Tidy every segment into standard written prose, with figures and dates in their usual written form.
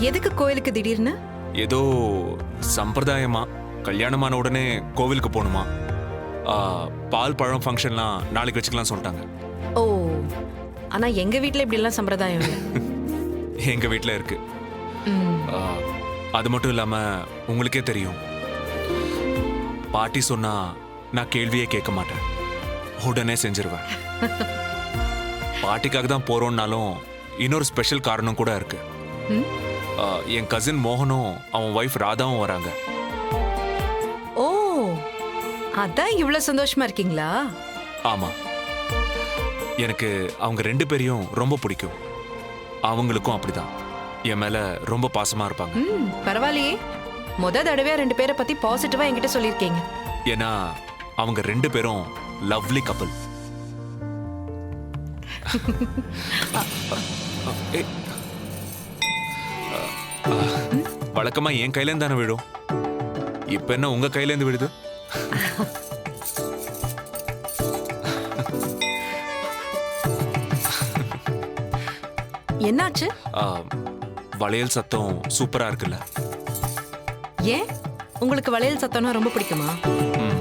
எதுக்கு கோயிலுக்கு திடீர்னு? ஏதோ சம்பிரதாயமா கல்யாணமான உடனே கோவிலுக்கு போகணுமா. பால் பழம் ஃபங்க்ஷன்லாம் நாளைக்கு வச்சுக்கலாம் சொல்லிட்டாங்க. ஓ, ஆனா எங்க வீட்ல இப்படி எல்லாம் சம்பிரதாயம் இல்ல. எங்க வீட்டில் இருக்கு. ம், அது மட்டும் இல்லாம உங்களுக்கே தெரியும், பாட்டி சொன்னா நான் கேள்வியே கேட்க மாட்டேன், உடனே செஞ்சிருவேன். பாட்டிக்காக தான் போறோம்னாலும் இன்னொரு ஸ்பெஷல் காரணம் கூட இருக்கு. ம். என் கசின் மோகனும் அவன் ஒய்ஃப் ராதாவும் வராங்க. ஓ, அதான் இவ்வளவு சந்தோஷமா இருக்கீங்களா? ஆமா, எனக்கு அவங்க 2 பேரையும் ரொம்ப பிடிக்கும். அவங்களுக்கும் அப்படிதான் என் மேல ரொம்ப பாசமா இருப்பாங்க. ம், பரவாயில்லையே. தடவையா 2 பேரை பத்தி பாசிட்டிவா என்கிட்ட சொல்லிருக்கீங்க. ஏன்னா அவங்க 2 பேரும் லவ்லி கப்பல். வழக்கமா என் கையில தானே விழும், இப்ப என்ன உங்க கையில இருந்து விழுது? என்னாச்சு? வளையல் சத்தம் சூப்பரா இருக்குல்ல? ஏன் உங்களுக்கு வளையல் சத்தம்னா ரொம்ப பிடிக்குமா? ம்,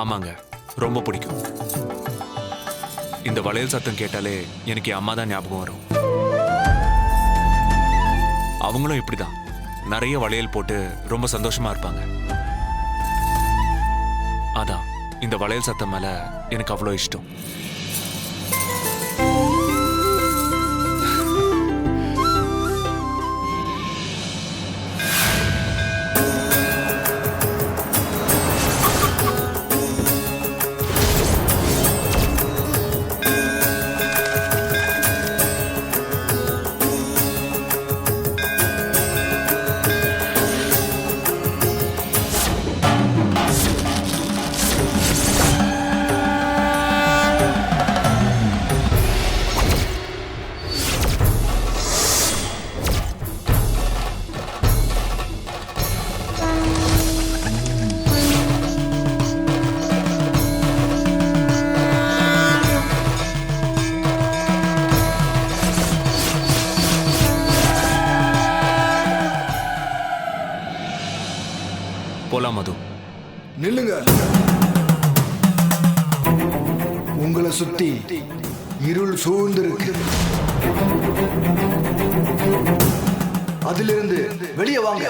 ஆமாங்க, ரொம்ப பிடிக்கும். இந்த வளையல் சத்தம் கேட்டாலே எனக்கு என் அம்மா தான் ஞாபகம் வரும். அவங்களும் இப்படிதான் நிறைய வளையல் போட்டு ரொம்ப சந்தோஷமா இருப்பாங்க. அதான் இந்த வளையல் சத்தம் மேல எனக்கு அவ்வளோ இஷ்டம். போலாம் மது. நில்லுங்க. உங்களை சுத்தி இருள் சூழ்ந்திருக்கு. அதிலிருந்து வெளியே வாங்க.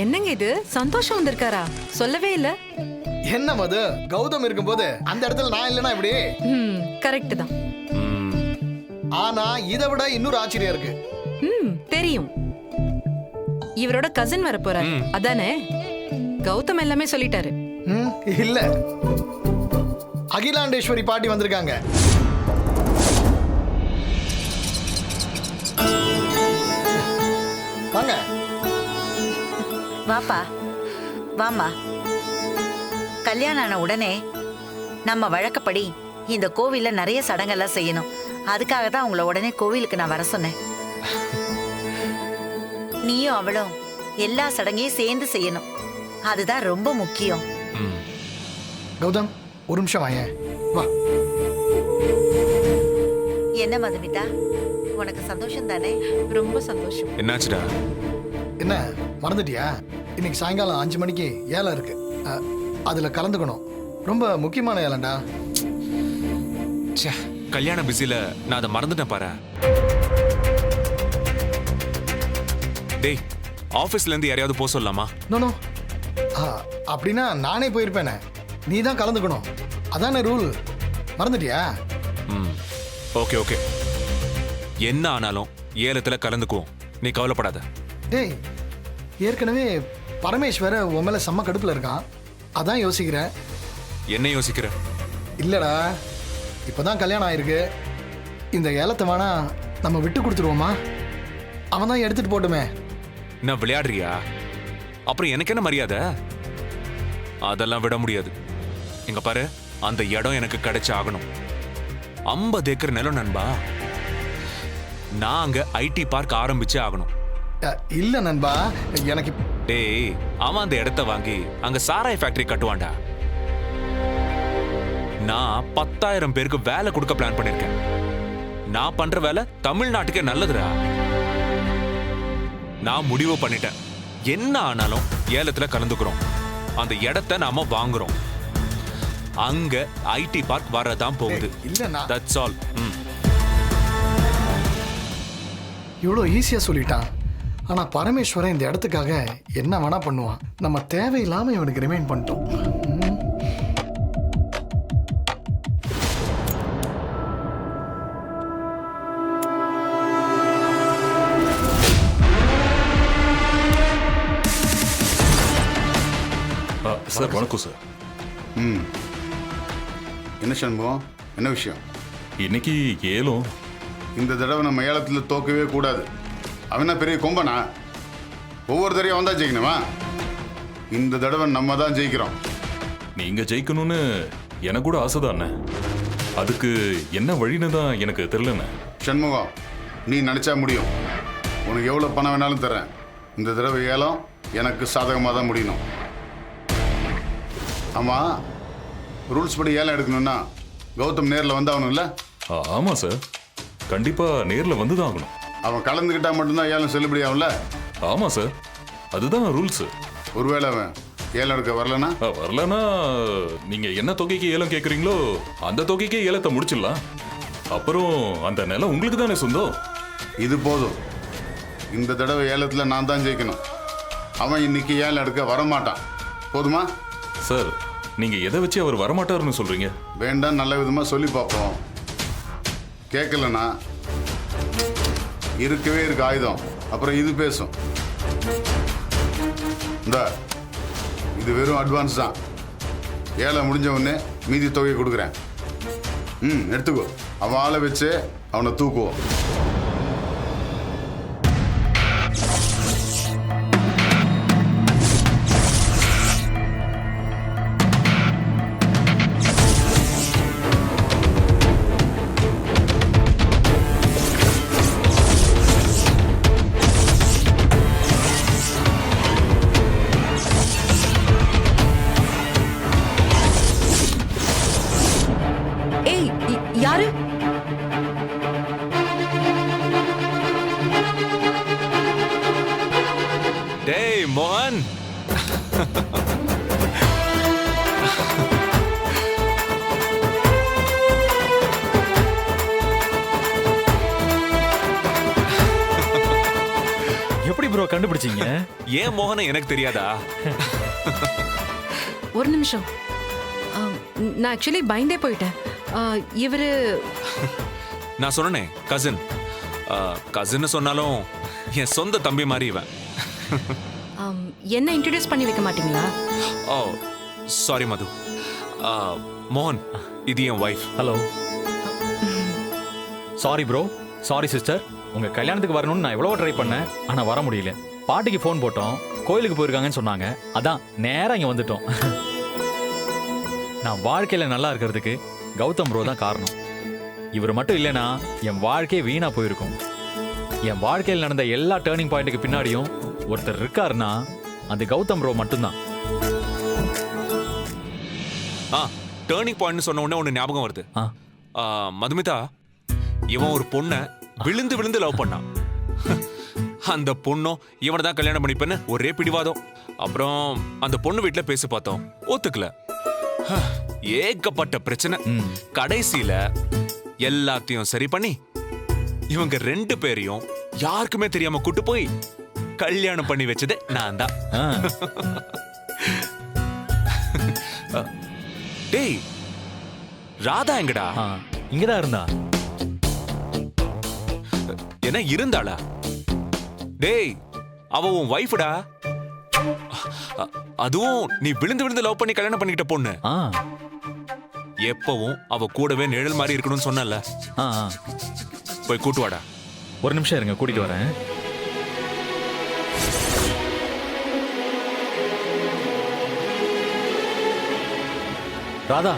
என்னங்க இது, சந்தோஷம் வந்திருக்காரா? சொல்லவே இல்ல. என்ன மது, கௌதம் இருக்கும்போது அந்த இடத்துல நான் இல்லைன்னா இப்படி? கரெக்ட் தான். ஆனா இதை விட இன்னொரு ஆச்சரியம் இருக்கு. தெரியும், இவரோட கசின் வர போறாரு, அதானே? கௌதம் எல்லாமே சொல்லிட்டாரு. இல்ல, அகிலாண்டேஸ்வரி பாட்டி வந்திருக்காங்க. வாங்க. வாப்பா, வாமா. கல்யாணம் ஆன உடனே நம்ம வழக்கப்படி இந்த கோவில்ல நிறைய சடங்கெல்லாம் செய்யணும். அதுக்காக தான் உங்களை உடனே கோவிலுக்கு நான் வர சொன்னேன். நீயும் அவளும் எல்லா சடங்கையும் சேர்ந்து செய்யணும், அதுதான் ரொம்ப முக்கியம். கௌதம், ஒரு நிமிஷம் வாங்க. வா. என்ன மதுமிதா, உனக்கு சந்தோஷம் தானே? ரொம்ப சந்தோஷம். என்னாச்சுடா? என்ன மறந்துட்டியா? இன்னைக்கு சாயங்காலம் 5 மணிக்கு ஏலம் இருக்கு, அதுல கலந்துக்கணும். ரொம்ப முக்கியமான ஏலம்டா. கல்யாண பிஸில நான் அதை மறந்துட்டேன் பாரு. டேய், ஆபீஸ்ல இருந்து யாரையாவது போக சொல்லலாமா? நோ, அப்படின்னா நானே போயிருப்பேனே. நீ தான் கலந்துக்கணும், அதானே ரூல். மறந்துட்டியா? ஓகே ஓகே, என்ன ஆனாலும் ஏலத்துல கலந்துக்குவோம், நீ கவலைப்படாத. டேய், ஏற்கனவே பரமேஸ்வர உன் மேல செம்ம கடுப்புல இருக்கான், அதான் யோசிக்கிறேன். என்ன யோசிக்கிற? இல்லடா, இப்பதான் கல்யாணம் ஆயிருக்கு, இந்த ஏலத்தை வேணா நம்ம விட்டு கொடுத்துருவோமா? அவன் தான் எடுத்துட்டு போட்டுமே. நான் விளையாடுறியா? அப்புறம் எனக்கு என்ன மரியாதை? அதெல்லாம் விட முடியாது. இங்க பாரு, அந்த இடம் எனக்கு கிடைச்சு ஆகணும். 50 ஏக்கர் நிலம் நண்பா. நான் அங்க ஐடி பார்க் ஆரம்பிச்சே ஆகணும். இல்ல நண்பா, எனக்கு டேய், அவன் அந்த இடத்த வாங்கி அங்க சாராய் ஃபேக்டரி கட்டுவான்டா. நான் 10,000 பேருக்கு வேலை கொடுக்க பிளான் பண்ணிருக்கேன். நான் பண்ற வேலை தமிழ்நாட்டுக்கே நல்லதுடா. நான் முடிவு பண்ணிட்டேன். என்ன ஆனாலும் ஏலத்துல கலந்துக்கிறோம். அந்த இடத்தை நாம வாங்குறோம். அங்க ஐடி பார்க் வரதான் போகுது. இல்லண்ணா, தட்ஸ் ஆல். இவ்வளோ ஈஸியா சொல்லிட்டான். ஆனா பரமேஸ்வரன் இந்த இடத்துக்காக என்ன வேணா பண்ணுவான். நம்ம தேவையில்லாம இவனுக்கு ரிமைண்ட் பண்ணிட்டோம். சார் வணக்கம் சார். என்ன சண்முகம், என்ன விஷயம்? இன்னைக்கு ஏலம். இந்த தடவை நம்ம ஏலத்தில் தோக்கவே கூடாது. அவனா பெரிய கொம்பனா? ஒவ்வொரு தடவையும் அவன் தான் ஜெயிக்கணுமா? இந்த தடவை நம்ம தான் ஜெயிக்கிறோம். நீங்க ஜெயிக்கணும்னு எனக்கு கூட ஆசைதானே. அதுக்கு என்ன வழின்னு தான் எனக்கு தெரியலண்ணே. சண்முகம், நீ நினைச்சா முடியும். உனக்கு எவ்வளோ பணம் வேணாலும் தரேன். இந்த தடவை ஏலம் எனக்கு சாதகமாக தான் முடியணும். ஆமாம், ரூல்ஸ் படி ஏலம் எடுக்கணும்னா கௌதம் நேரில் வந்தாகணும் இல்லை? ஆமா சார், கண்டிப்பா நேர்ல வந்துதான் ஆகணும். அவன் கலந்துக்கிட்டா மட்டும்தான் ஏலம் செல்லுபடி ஆகும்ல? ஆமா சார், அதுதான் ரூல்ஸ். ஒருவேளை அவன் ஏலம் எடுக்க வரலன்னா? வரலன்னா நீங்க என்ன தொகைக்கு ஏலம் கேட்குறீங்களோ அந்த தொகைக்கே ஏலத்தை முடிச்சிடலாம். அப்புறம் அந்த நிலம் உங்களுக்கு தானே சொந்தம். இது போதும். இந்த தடவை ஏலத்தில் நான் தான் ஜெயிக்கணும். அவன் இன்னைக்கு ஏலம் எடுக்க வரமாட்டான். போதுமா? சார், நீங்க எதை வச்சு அவர் வரமாட்டாருன்னு சொல்றீங்க? வேண்டாம், நல்ல விதமாக சொல்லி பார்ப்போம். கேட்கலண்ணா இருக்கவே இருக்கு ஆயுதம். அப்புறம் இது பேசும். இந்த இது வெறும் அட்வான்ஸ் தான். ஏலம் முடிஞ்ச உடனே மீதி தொகையை கொடுக்குறேன். எடுத்துக்கோ. அவன் ஆளை வச்சு அவனை தூக்குவோம். யாரு? டேய் மோகன், எப்படி ப்ரோ கண்டுபிடிச்சீங்க? ஏன் மோகனை எனக்கு தெரியாதா? ஒரு நிமிஷம். நான் ஆக்சுவலி பயந்தே போயிட்டேன். இவரு நான் சொன்னனே கசின். கசின்னு சொன்னாலும் என் சொந்த தம்பி மாதிரி இவன். என்ன இன்ட்ரடியூஸ் பண்ணி வைக்க மாட்டீங்களா? Oh sorry Madhu. மோகன், இது என் wife. Hello. Sorry bro, sorry sister. உங்க கல்யாணத்துக்கு வரணும்னு நான் எவ்வளவோ ட்ரை பண்ணேன், ஆனா வர முடியல. பாட்டிக்கு ஃபோன் போட்டோம், கோயிலுக்கு போயிருக்காங்கன்னு சொன்னாங்க. அதான் நேரா இங்க வந்துட்டோம். நான் வாழ்க்கையில நல்லா இருக்கிறதுக்கு கௌதம் ப்ரோ தான் காரணம். இவர் மட்டும் இல்லைன்னா என் வாழ்க்கையே வீணா போயிருக்கும். என் வாழ்க்கையில் நடந்த எல்லா டேர்னிங் பாயிண்ட்டுக்கு பின்னாடியும் ஒருத்தர் இருக்காருன்னா அது கௌதம் ப்ரோ மட்டும்தான். டேர்னிங் பாயிண்ட் சொன்ன உடனே ஒன்று ஞாபகம் வருது. மதுமிதா, இவன் ஒரு பொண்ணை விழுந்து விழுந்து லவ் பண்ணான். அந்த பொண்ணும் இவனை தான் கல்யாணம் பண்ணிப்பேன்னு ஒரே பிடிவாதம். அப்புறம் அந்த பொண்ணு வீட்டுல பேசி பார்த்தோம், ஒத்துக்கல. ஏகப்பட்ட பிரச்சனை. கடைசியில எல்லாத்தையும் சரி பண்ணி இவங்க 2 பேரையும் யாருக்குமே தெரியாம கூட்டு போய் கல்யாணம் பண்ணி வச்சது நான் தான். டேய், ராதா எங்கடா? இங்கதான் இருந்தா. என்ன இருந்தாளா? டேய், அவ உன் வைஃப்டா. அதுவும் நீ விழுந்து விழுந்து லவ் பண்ணி கல்யாணம் பண்ணிக்கிட்ட பொண்ணு. எப்பவும் அவ கூடவே நிழல் மாதிரி இருக்கணும்னு சொன்னல. போய் கூட்டு வாடா. ஒரு நிமிஷம் இருங்க, கூட்டிட்டு வரேன். ராதா,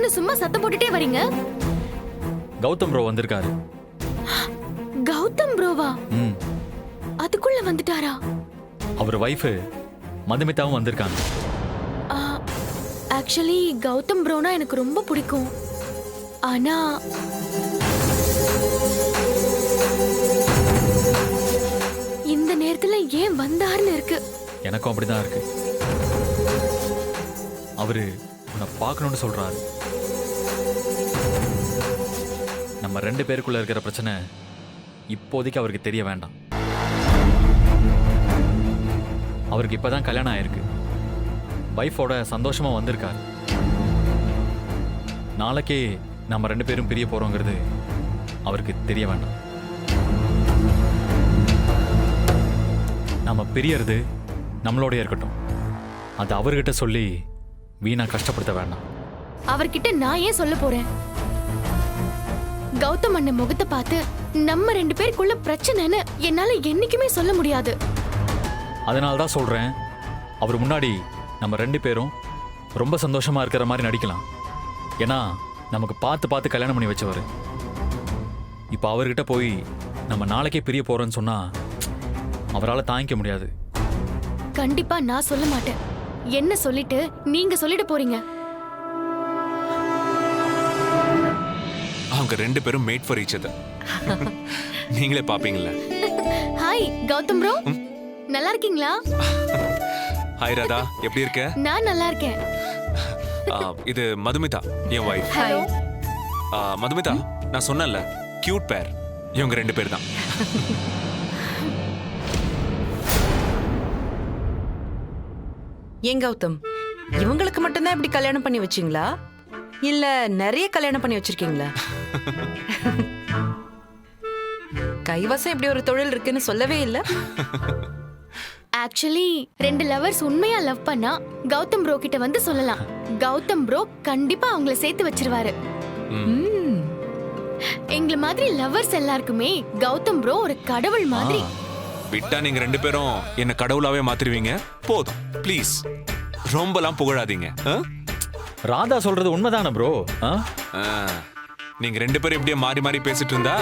என்ன சும்மா சத்தம் போட்டுட்டே வரீங்க? கௌதம் ப்ரோ வந்திருக்காரு. கௌதம் ப்ரோவா? ம். அதுக்குள்ள வந்துட்டாரா? அவர் வைஃப் மதுமிதாவும் வந்திருக்காங்க. ஆக்சுவலி கௌதம் ப்ரோனா எனக்கு ரொம்ப பிடிக்கும். ஆனா இந்த நேரத்துல ஏன் வந்தாருன்னு இருக்கு. எனக்கும் அப்படிதான் இருக்கு. அவரு உன்னை பார்க்கணும்னு சொல்றாரு. நம்ம 2 பேருக்குள்ள இருக்கிற பிரச்சனை இப்போதைக்கு அவருக்கு தெரிய வேண்டாம். அவருக்கு இப்பதான் கல்யாணம் ஆயிருக்கு. வைஃபோட சந்தோஷமா வந்திருக்காரு. நாளைக்கே நம்ம 2 பேரும் பிரிய போறோங்கிறது அவருக்கு தெரிய வேண்டாம். நம்ம பிரியறது நம்மளோடய இருக்கட்டும். அது அவர்கிட்ட சொல்லி வீணா கஷ்டப்படுத்த வேண்டாம். அவர்கிட்ட நான் ஏன் சொல்ல போறேன்? கௌதம் அண்ணன் முகத்தை பார்த்து நம்ம 2 பேருக்குள்ள பிரச்சனைன்னு என்னால என்னைக்குமே சொல்ல முடியாது. அதனால தான் சொல்றேன், அவர் முன்னாடி நம்ம 2 பேரும் ரொம்ப சந்தோஷமா இருக்கிற மாதிரி நடிக்கலாம். ஏன்னா நமக்கு பார்த்து பார்த்து கல்யாணம் பண்ணி வச்சவர். இப்போ அவர்கிட்ட போய் நம்ம நாளைக்கே பிரிய போறோன்னு சொன்னா அவரால் தாங்கிக்க முடியாது. கண்டிப்பா நான் சொல்ல மாட்டேன். என்ன சொல்லிட்டு நீங்க சொல்லிட போறீங்க? அவங்க 2 பேரும் மேட் ஃபார் ஈச் அதர். நீங்களே பாப்பீங்களா? ஹாய் கௌதம் ப்ரோ, நல்லா இருக்கீங்களா? ஹாய் ராதா, எப்படி இருக்க? நான் நல்லா இருக்கேன். இது மதுமிதா, என் வைஃப். ஹலோ மதுமிதா, நான் சொன்னேன்ல கியூட் பேர், இவங்க 2 பேர் தான். ஏன் கௌதம், இவங்களுக்கு மட்டும்தான் இப்படி கல்யாணம் பண்ணி வச்சீங்களா இல்ல நிறைய கல்யாணம் பண்ணி வச்சிருக்கீங்களா? கைவசம் இப்படி ஒரு தொழில் இருக்குன்னு சொல்லவே இல்ல. ஆக்சுவலி 2 லவர்ஸ் உண்மையா லவ் பண்ணா கௌதம் ப்ரோ கிட்ட வந்து சொல்லலாம். கௌதம் ப்ரோ கண்டிப்பா அவங்கள சேர்த்து வச்சிருவாரு. எங்கள மாதிரி லவர்ஸ் எல்லாருக்குமே கௌதம் ப்ரோ ஒரு கடவுள் மாதிரி. விட்டா நீங்க 2 பேரும் என்ன கடவுளாவே மாத்திருவீங்க. போதும் ப்ளீஸ், ரொம்பலாம் புகழாதீங்க. ராதா சொல்றது உண்மைதானே ப்ரோ? நீங்க 2 பேரும் இப்படியே மாறி மாறி பேசிட்டு இருந்தா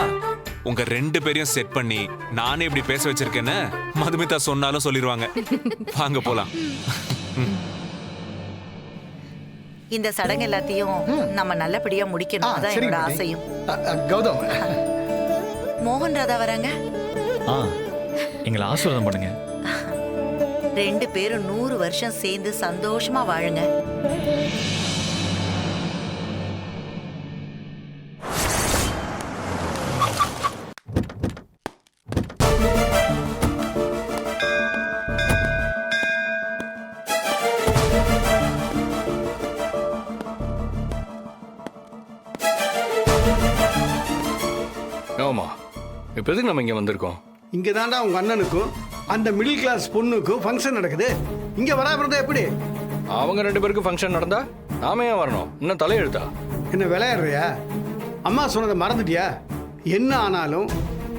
உங்க 2 பேரையும் செட் பண்ணி நானே இப்படி பேச வச்சிருக்கேன்னு மதுமிதா சொன்னாலும் சொல்லிடுவாங்க. வாங்க போலாம். இந்த சடங்கு எல்லாத்தையும் நம்ம நல்லபடியா முடிக்கணும். அதான் என்னோட ஆசையும். கௌதம், மோகன் ராதா வராங்க. எங்களை ஆசீர்வாதம் பண்ணுங்க. 2 பேரும் 100 வருஷம் சேர்ந்து சந்தோஷமா வாழுங்க. ஆமா, இப்போ எதுக்கு நம்ம இங்க வந்திருக்கோம்? இங்க தாண்டா உங்க அண்ணனுக்கும் அந்த மிடில் கிளாஸ் பொண்ணுக்கும் ஃபங்க்ஷன் நடக்குது. இங்க வராம இருந்தா எப்படி? அவங்க 2 பேருக்கும் ஃபங்க்ஷன் நடந்தா நாம ஏன் வரணும்? இன்னும் தலையெழுத்தா? என்ன விளையாடுறியா? அம்மா சொன்னதை மறந்துட்டியா? என்ன ஆனாலும்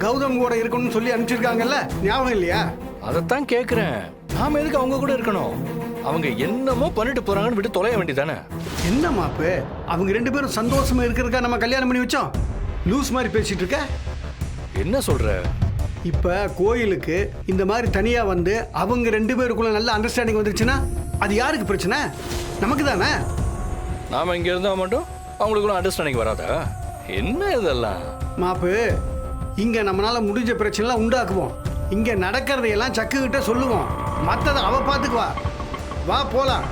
கௌதம் கூட இருக்கணும்னு சொல்லி அனுப்பிச்சிருக்காங்கல்ல, ஞாபகம் இல்லையா? அதைத்தான் கேட்குறேன். நாம எதுக்கு அவங்க கூட இருக்கணும்? அவங்க என்னமோ பண்ணிட்டு போறாங்கன்னு விட்டு தொலைய வேண்டியதானே? என்ன மாப்பு, அவங்க 2 பேரும் சந்தோஷமா இருக்கிறதுக்கா நம்ம கல்யாணம் பண்ணி வச்சோம்? லூஸ் மாதிரி பேசிட்டு இருக்க. என்ன சொல்ற? இப்ப கோயிலுக்கு இந்த மாதிரி தனியா வந்து அவங்க 2 பேருக்குள்ள நல்ல அண்டர்ஸ்டாண்டிங் வந்துருச்சுன்னா அது யாருக்கு பிரச்சனை? நமக்கு தானே. நாம இங்க இருந்தா மட்டும் அவங்களுக்குள்ள அண்டர்ஸ்டாண்டிங் வராதா? என்ன இதெல்லாம் மாப்பு? இங்க நம்மளால முடிஞ்ச பிரச்சனைலாம் உண்டாக்குவோம். இங்க நடக்கிறதையெல்லாம் சக்கு கிட்ட சொல்லுவோம். மற்றதை அவ பார்த்துக்குவா. வா போலாம்.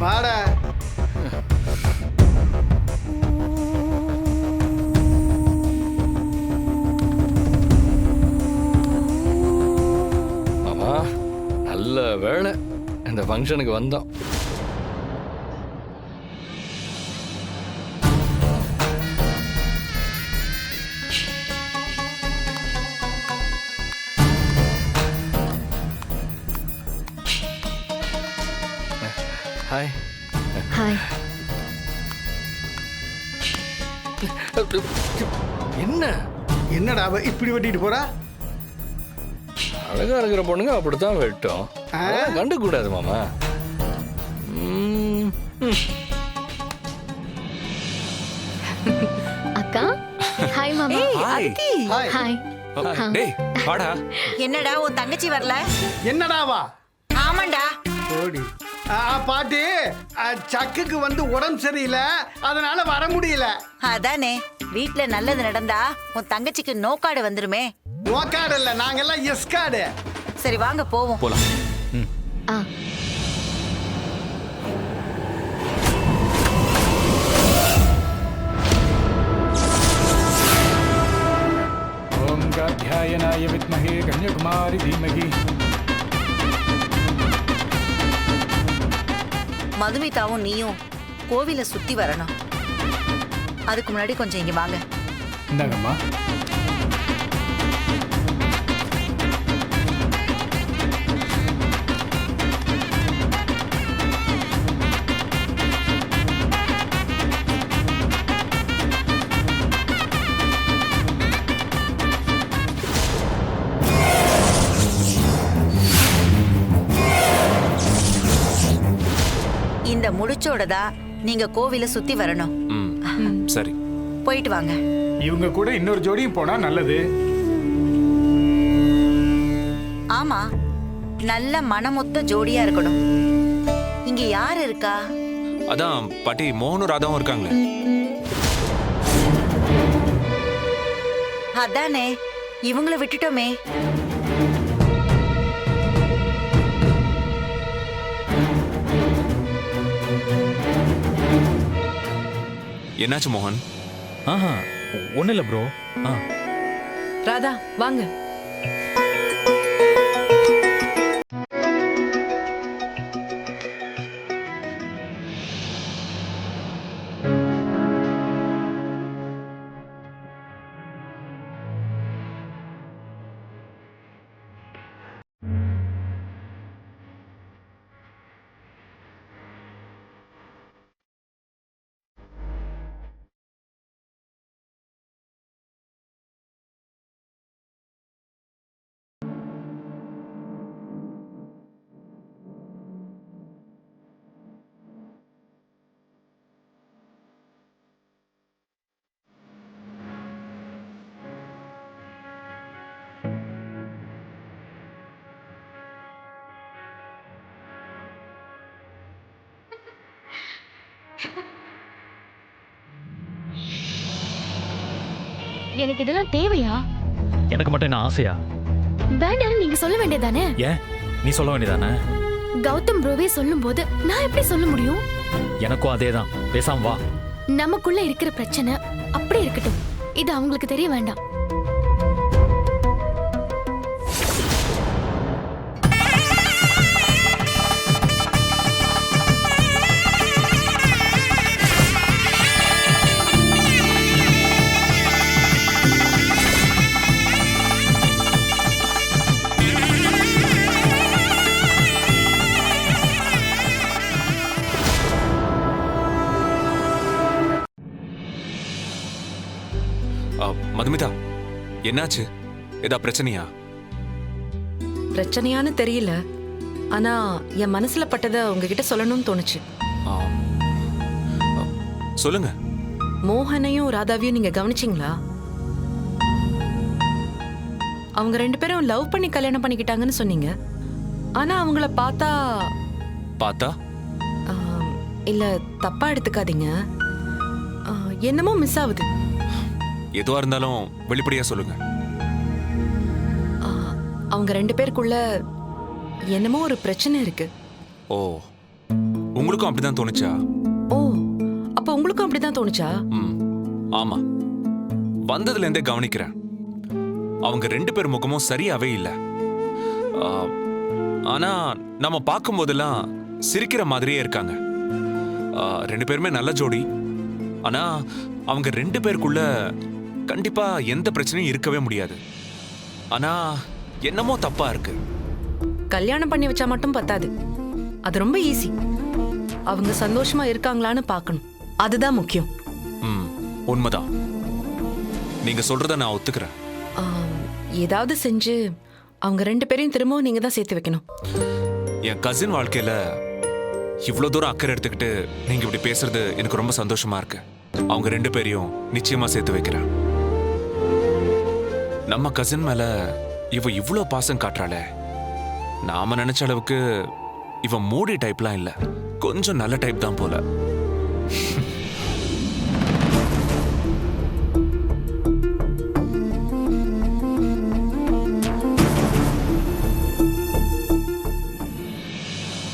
வாடா. ஆமா, நல்ல வேளை இந்த ஃபங்க்ஷனுக்கு வந்தோம். ஹாய். ஹாய். என்ன என்னடா அவ இப்படி வெட்டிட்டு போறா? அழகா இருக்கிற பொண்ணுங்க அப்படித்தான் வெட்டும். கண்டு கூடாது மாமா. அக்கா ஹாய் மாமா ஹாய் ஹாய் டேய் வாடா. என்னடா உன் தங்கச்சி வரல? என்னடாவா ஆமாண்டா. ஓடி பாட்டி சக்குக்கு வந்து உடம்பு சரியில்லை, அதனால வர முடியல. அதானே, வீட்ல நல்லது நடந்தா உன் தங்கச்சிக்கு நோக்காடு வந்துருமே. நோக்காடு இல்ல, நாங்கெல்லாம் எஸ்காடு. சரி வாங்க போவோம். போலாம். ஆ ஓம் காத்யாயனாய வித்மஹே கன்யகுமாரி தீமஹி. மதுமிதாவும் நீயும் கோவில சுத்தி வரணும். அதுக்கு முன்னாடி கொஞ்சம் இங்க வாங்க. இந்தாங்கம்மா. இந்த முடிச்சோடதா நீங்க கோவில சுத்தி வரணும். சரி போயிட்டு வாங்க. இவங்க கூட இன்னொரு ஜோடியும் போனா நல்லது. ஆமா, நல்ல மனமொத்த ஜோடியா இருக்கணும். இங்க யார் இருக்கா? அதான் பாட்டி மோகனும் ராதாவும் இருக்காங்களே. அதானே, இவங்கள விட்டுட்டோமே. என்னாச்சு மோகன்? ஆஹா ஒன்றும் இல்லை ப்ரோ. ராதா வாங்க. எனக்கு இதெல்லாம் தேவையா? எனக்கு மட்டும் என்ன ஆசையா? வேண்டாம், நீங்க சொல்ல வேண்டியதானே. ஏன் நீ சொல்ல வேண்டியதானே? கௌதம் ப்ரோவே சொல்லும்போது நான் எப்படி சொல்ல முடியும்? எனக்கும் அதே தான். பேசாம வா. நமக்குள்ள இருக்கிற பிரச்சனை அப்படியே இருக்கட்டும். இது அவங்களுக்கு தெரிய வேண்டாம். மதுமிதா என்னாச்சு? ஏதா பிரச்சனையா? பிரச்சனையான்னு தெரியல, ஆனா என் மனசுல பட்டதை உங்ககிட்ட சொல்லணும்னு தோணுச்சு. சொல்லுங்க. மோகனையும் ராதாவையும் நீங்க கவனிச்சிங்களா? அவங்க 2 பேரும் லவ் பண்ணி கல்யாணம் பண்ணிக்கிட்டாங்கன்னு சொன்னீங்க. ஆனா அவங்கள பார்த்தா இல்ல தப்பா எடுத்துக்காதீங்க, என்னமோ மிஸ் ஆகுது. எதுவா இருந்தாலும் வெளிப்படையா சொல்லுங்க. அவங்க 2 பேருக்குள்ள என்னமோ ஒரு பிரச்சனை இருக்கு. ஓ, உங்களுக்கும் அப்படிதான் தோணுச்சா? ஓ, அப்ப உங்களுக்கும் அப்படிதான் தோணுச்சா? ஆமா, வந்ததுல இருந்தே கவனிக்கிறேன். அவங்க 2 பேர் முகமும் சரியாவே இல்ல. ஆனா நம்ம பார்க்கும் போதெல்லாம் சிரிக்கிற மாதிரியே இருக்காங்க. 2 பேருமே நல்ல ஜோடி. ஆனா அவங்க 2 பேருக்குள்ள கண்டிப்பா எந்த பிரச்சனையும் இருக்கவே முடியாது. ஆனா என்னமோ தப்பா இருக்கு. கல்யாணம் பண்ணி வச்சா மட்டும் பத்தாது, அது ரொம்ப ஈஸி. அவங்க சந்தோஷமா இருக்காங்களான்னு பார்க்கணும், அதுதான் முக்கியம். உண்மைதான், நீங்க சொல்றத நான் ஒத்துக்கிறேன். ஏதாவது செஞ்சு அவங்க 2 பேரையும் திரும்பவும் நீங்க தான் சேர்த்து வைக்கணும். என் கசின் வாழ்க்கையில இவ்வளவு தூரம் அக்கறை எடுத்துக்கிட்டு நீங்க இப்படி பேசுறது எனக்கு ரொம்ப சந்தோஷமா இருக்கு. அவங்க 2 பேரையும் நிச்சயமா சேர்த்து வைக்கிறேன். நம்ம கசின் மேல இவ இவ்ளோ பாசம் காட்டுறாளே, நாம நினைச்ச அளவுக்கு இவ மூடி டைப்லாம் இல்ல, கொஞ்சம் நல்ல டைப் தான் போல.